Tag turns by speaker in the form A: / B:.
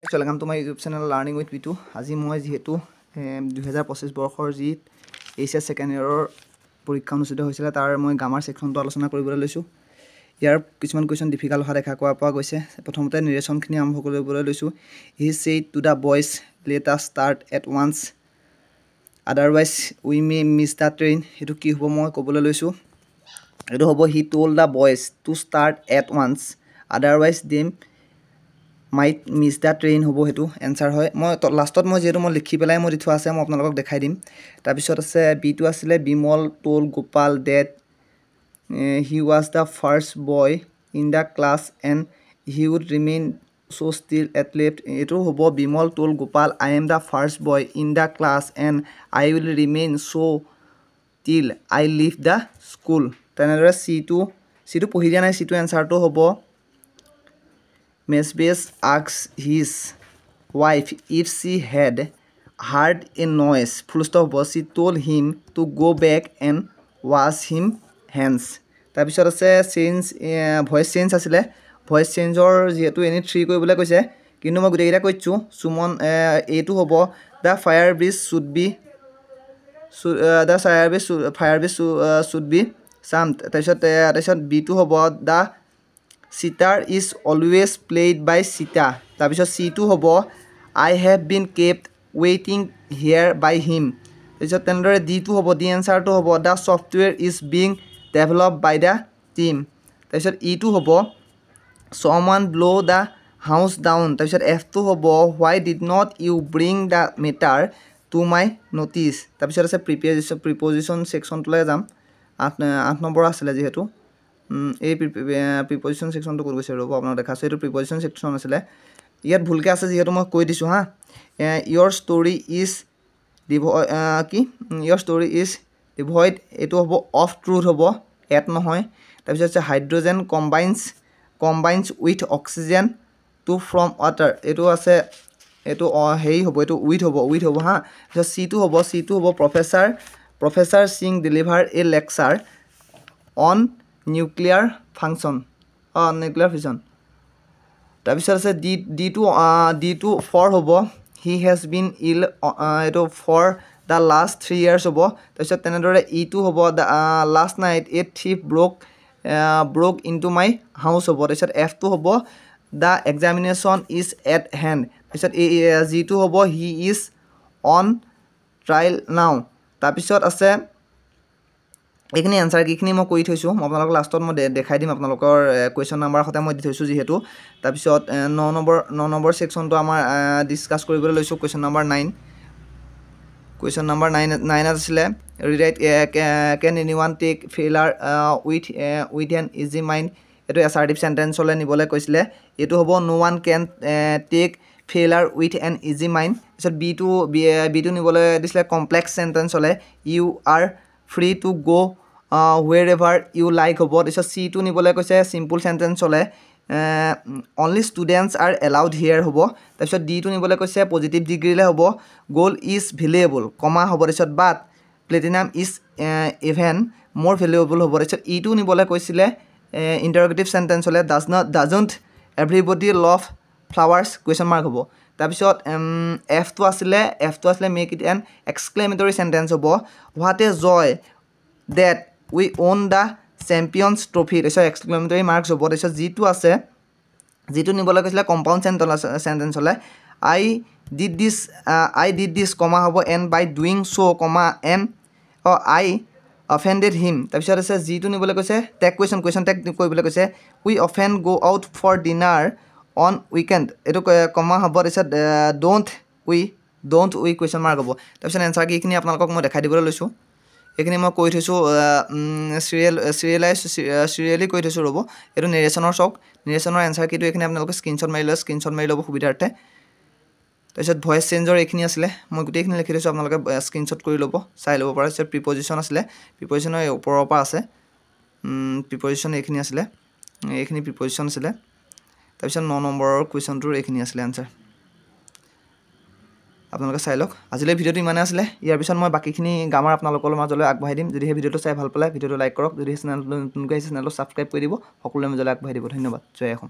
A: Welcome to my YouTube channel Learning with Pitu. আজি মই যেহেতু 2025 বৰ্ষৰ যি এইচএছ সেকেন্ড ইয়াৰৰ পৰীক্ষা অনুষ্ঠিত হৈছিল তাৰ মই গ্ৰামাৰ সেকশনটো আলোচনা কৰিবলৈ লৈছো। ইয়াৰ কিছুমান কোৱেশ্চন ডিফিকাল্ট হোৱা দেখা পোৱা গৈছে। প্ৰথমতে নিৰেশনখিনি আৰম্ভ কৰিবলৈ লৈছো। He said to the boys, let us start at once. Otherwise we may miss the train. এটো কি হ'ব মই ক'বলৈ লৈছো। এটো হ'ব he told the boys to start at once. Otherwise they might miss the train হ'ব হেতু এনসার হয় মই লাষ্টত মই যেটো মই লিখি পেলাই মই দিথু আছে মই আপোনালোকক দেখাই দিম তাৰ পিছত আছে বি2 আছিলে Bimal told Gopal that he was the first boy in the class and he would remain so still at left এটো হ'ব Bimal told Gopal I am the first boy in the class and I will remain so till I leave the school তেনেদৰে c2 পঢ়ি দিয়া নাই c2 এনসারটো হ'ব Mesbes asks his wife if she had heard a noise. Full stop. She told him to go back and wash him hands. তাৰপিছত আছে change voice change আছিল voice চেঞ্জৰ যেহেতু any 3 কৰিবলৈ কৈছে কিন্তু মই গুটেইটা কৈছো সুমন এটো হ'ব the fire bridge should be samped তাৰপিছত b2 হ'ব the sitar is always played by Sita. তাৰপিছত c2 হ'ব I have been kept waiting here by him. তাৰপিছত তেনেদৰে d2 হ'ব the answer to হ'ব the software is being developed by the team. তাৰপিছত e2 হ'ব someone blow the house down. তাৰপিছত f2 হ'ব why did not you bring the matter to my notice. তাৰপিছত আছে preposition section লৈ যাম 8 নম্বৰ আছিল যেহেতু এই প্ৰিপজিশন সেকশনটো কৰি গৈছে ৰব আপোনাক দেখাছো এটো প্ৰিপজিশন সেকশন আছিল ইয়াত ভুলকে আছে যেহেতু মই কৈ দিছো হা your story is devoid এটো হ'ব of truth হ'ব এট নহয় তাৰপিছত আছে hydrogen combines with oxygen to from water এটো আছে এটো হেই হ'ব এটো with হ'ব হা তাৰপিছত c2 হ'ব professor Singh deliver a lecture on nuclear fission তাৰপিছত আছে d2 for হ'ব he has been ill এটো for the last 3 years হ'ব তাৰপিছত তেনেদৰে e2 হ'ব the last night a thief broke into my house হ'ব তাৰপিছত f2 হ'ব the examination is at hand তাৰপিছত g2 হ'ব he is on trial now তাৰপিছত আছে এখিনি আনসার কিখিনি মই কৈ থৈছো মই আপোনালোকক লাষ্টত মই দেখাই দিম আপোনালোকৰ কোৱেশ্চন নাম্বাৰ হতে মই দি থৈছো যেহেতু তাৰ পিছত 9 নম্বৰ সেকশনটো আমাৰ ডিসকাস কৰিবলৈ লৈছো কোৱেশ্চন নাম্বাৰ 9 আছিল rewrite can anyone take failure with an easy mind এটো assertive sentence হলে নিবলৈ কৈছিলে এটো হ'ব no one can take failure with an easy mind পিছত b2 নিবলৈ দিছিলে complex sentence হলে you are free to go wherever you like হ'ব তাৰপিছত c2 নিবলৈ কৈছে simple sentence হলে only students are allowed here হ'ব তাৰপিছত d2 নিবলৈ কৈছে positive degree লে হ'ব gold is valuable কমা হ'ব তাৰপিছত but platinum is even more valuable হ'ব তাৰপিছত e2 নিবলৈ কৈছিলে interrogative sentence হলে doesn't everybody love flowers question mark হ'ব তাৰপিছত f2 আছিলে make it an exclamatory sentence হ'ব what a joy that we won the champions trophy তাৰপিছত exclamatory marks হ'ব তাৰপিছত g2 আছে g2 নিবলৈ কৈছিলে compound sentence হলে I did this comma হ'ব and by doing so comma and I offended him তাৰপিছত আছে g2 নিবলৈ কৈছে tag question tag কৰিবলৈ কৈছে we often go out for dinner on weekend এটো comma হ'ব তাৰপিছত don't we question mark হ'ব তাৰপিছত answer কি খিনি আপোনালোকক মই দেখাই দিবলৈ লৈছো এখিনি মই কৈ থৈছো সিৰিয়ালি কৈ থৈছো ৰব এটো নেৰেশনৰ আনসাৰ কিটো এখিনি আপোনালোকে স্ক্ৰিনশ্বট মাৰি ল'ব সুবিধাৰ্থে তাৰপিছত ভয়েস চেঞ্জৰ এখিনি আছিল মই গুটেইখিনি লিখি থৈছো আপোনালোকে স্ক্ৰিনশ্বট কৰি ল'ব চাই ল'ব পাৰে তাৰপিছত প্ৰিপজিশন আছিল প্ৰিপজিশনৰ ওপৰৰ পৰা আছে প্ৰিপজিশন এখিনি আছিল এখিনি প্ৰিপজিশন আছিল তাৰপিছত 9 নম্বৰৰ কোৱেশ্চনটোৰ এখিনি আছিল আনসাৰ আপোনালোকে চাই লওক আজিলৈ ভিডিওটো ইমানে আছিল ইয়াৰ পিছত মই বাকিখিনি গ্ৰামাৰ আপোনালোকৰ মাজলৈ আগবঢ়াই দিম যদি এই ভিডিওটো চাই ভাল পালে ভিডিওটো লাইক কৰক যদি চেনেলটো নতুনকৈ আহিছে চেনেলটো সাবস্ক্ৰাইব কৰি দিব সকলোৰে মাজলৈ আগবঢ়াই দিব ধন্যবাদ জয় অসম